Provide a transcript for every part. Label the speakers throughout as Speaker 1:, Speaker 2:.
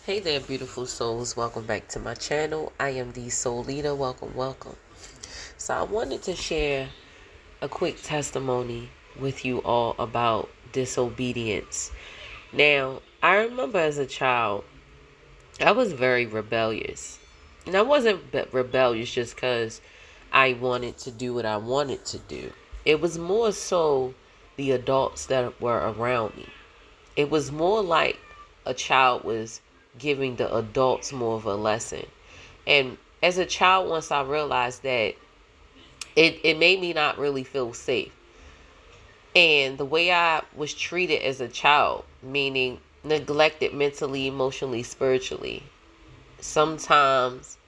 Speaker 1: Hey there, beautiful souls. Welcome back to my channel. I am the Soul Leader. Welcome. So I wanted to share a quick testimony with you all about disobedience. Now, I remember as a child, I was very rebellious. And I wasn't rebellious just because I wanted to do what I wanted to do. It was more so the adults that were around me. It was more like a child was giving the adults more of a lesson. And as a child, once I realized that it made me not really feel safe. And the way I was treated as a child, meaning neglected mentally, emotionally, spiritually. Sometimes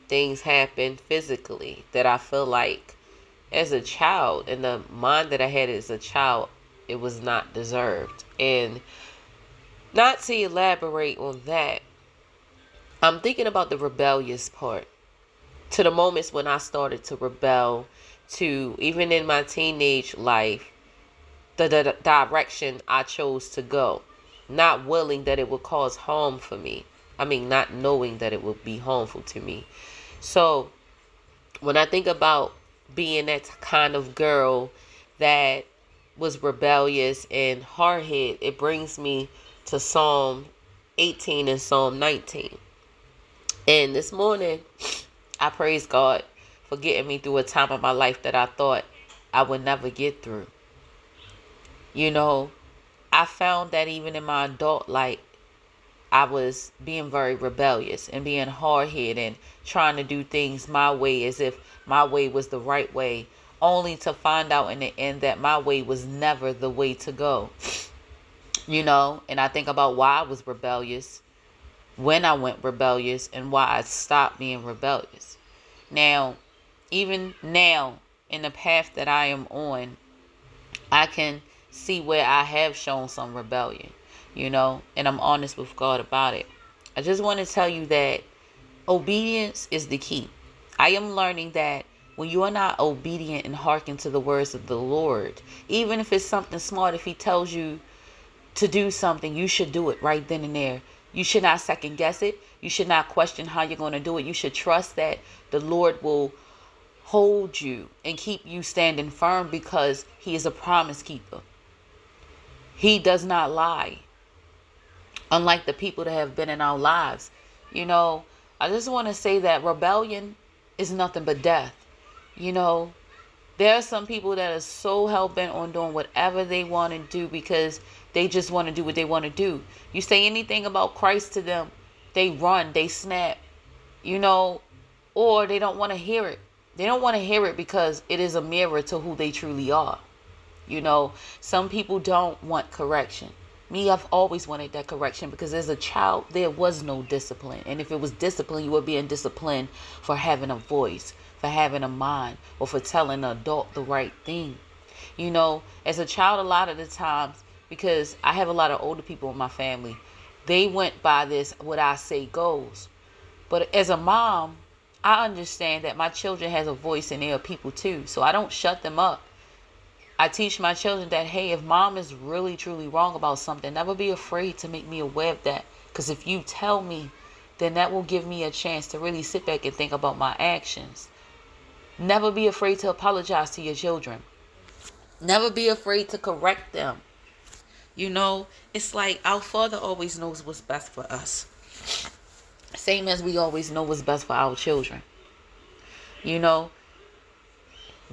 Speaker 1: things happen physically that I feel like as a child, and the mind that I had as a child, it was not deserved. And not to elaborate on that, I'm thinking about the rebellious part. To the moments when I started to rebel, to even in my teenage life, the direction I chose to go. Not willing that it would cause harm for me. I mean, not knowing that it would be harmful to me. So, when I think about being that kind of girl that was rebellious and hard-headed, it brings me to Psalm 18 and Psalm 19. And this morning, I praise God for getting me through a time of my life that I thought I would never get through. You know, I found that even in my adult life, I was being very rebellious and being hard-headed and trying to do things my way as if my way was the right way, only to find out in the end that my way was never the way to go. And I think about why I was rebellious, when I went rebellious, and why I stopped being rebellious. Now, even now, in the path that I am on, I can see where I have shown some rebellion, and I'm honest with God about it. I just want to tell you that obedience is the key. I am learning that when you are not obedient and hearken to the words of the Lord, even if it's something smart, if He tells you to do something, you should do it right then and there. You should not second guess it. You should not question how you're going to do it. You should trust that the Lord will hold you and keep you standing firm because He is a promise keeper. He does not lie. Unlike the people that have been in our lives. I just want to say that rebellion is nothing but death. There are some people that are so hell-bent on doing whatever they want to do because they just want to do what they want to do. You say anything about Christ to them, they run, they snap, or they don't want to hear it. They don't want to hear it because it is a mirror to who they truly are. Some people don't want correction. Me, I've always wanted that correction because as a child, there was no discipline. And if it was discipline, you were being disciplined for having a voice, for having a mind, or for telling an adult the right thing. As a child, a lot of the times, because I have a lot of older people in my family, they went by this, what I say goes. But as a mom, I understand that my children has a voice and they are people too. So I don't shut them up. I teach my children that, hey, if mom is really, truly wrong about something, never be afraid to make me aware of that. Because if you tell me, then that will give me a chance to really sit back and think about my actions. Never be afraid to apologize to your children. Never be afraid to correct them. It's like our Father always knows what's best for us. Same as we always know what's best for our children.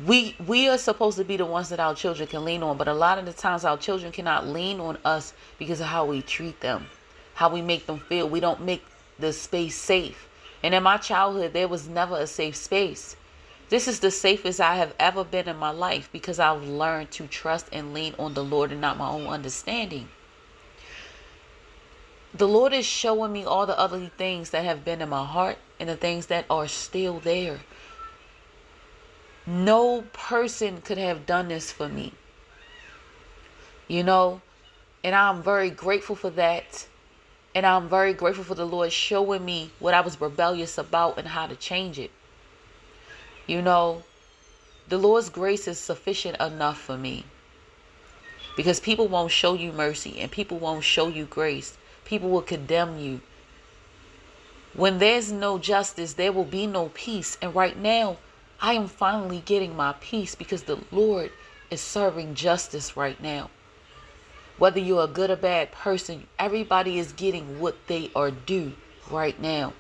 Speaker 1: We are supposed to be the ones that our children can lean on, but a lot of the times our children cannot lean on us because of how we treat them, how we make them feel. We don't make the space safe. And in my childhood, there was never a safe space. This is the safest I have ever been in my life because I've learned to trust and lean on the Lord and not my own understanding. The Lord is showing me all the other things that have been in my heart and the things that are still there. No person could have done this for me. And I'm very grateful for that. And I'm very grateful for the Lord showing me what I was rebellious about and how to change it. The Lord's grace is sufficient enough for me. Because people won't show you mercy and people won't show you grace.
Speaker 2: People will condemn you. When there's no justice, there will be no peace. And right now, I am finally getting my peace because the Lord is serving justice right now. Whether you're a good or bad person, everybody is getting what they are due right now.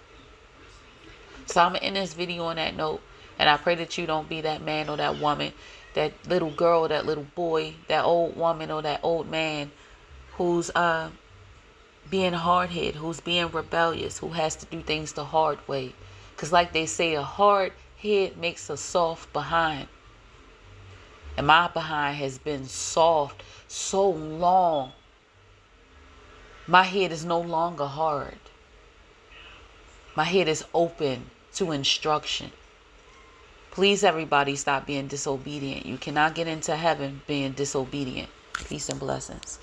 Speaker 2: So I'm going to end this video on that note. And I pray that you don't be that man or that woman, that little girl or that little boy, that old woman or that old man who's being hard-headed, who's being rebellious, who has to do things the hard way. Because like they say, a hard head makes a soft behind. And my behind has been soft so long. My head is no longer hard. My head is open to instruction. Please, everybody, stop being disobedient. You cannot get into heaven being disobedient. Peace and blessings.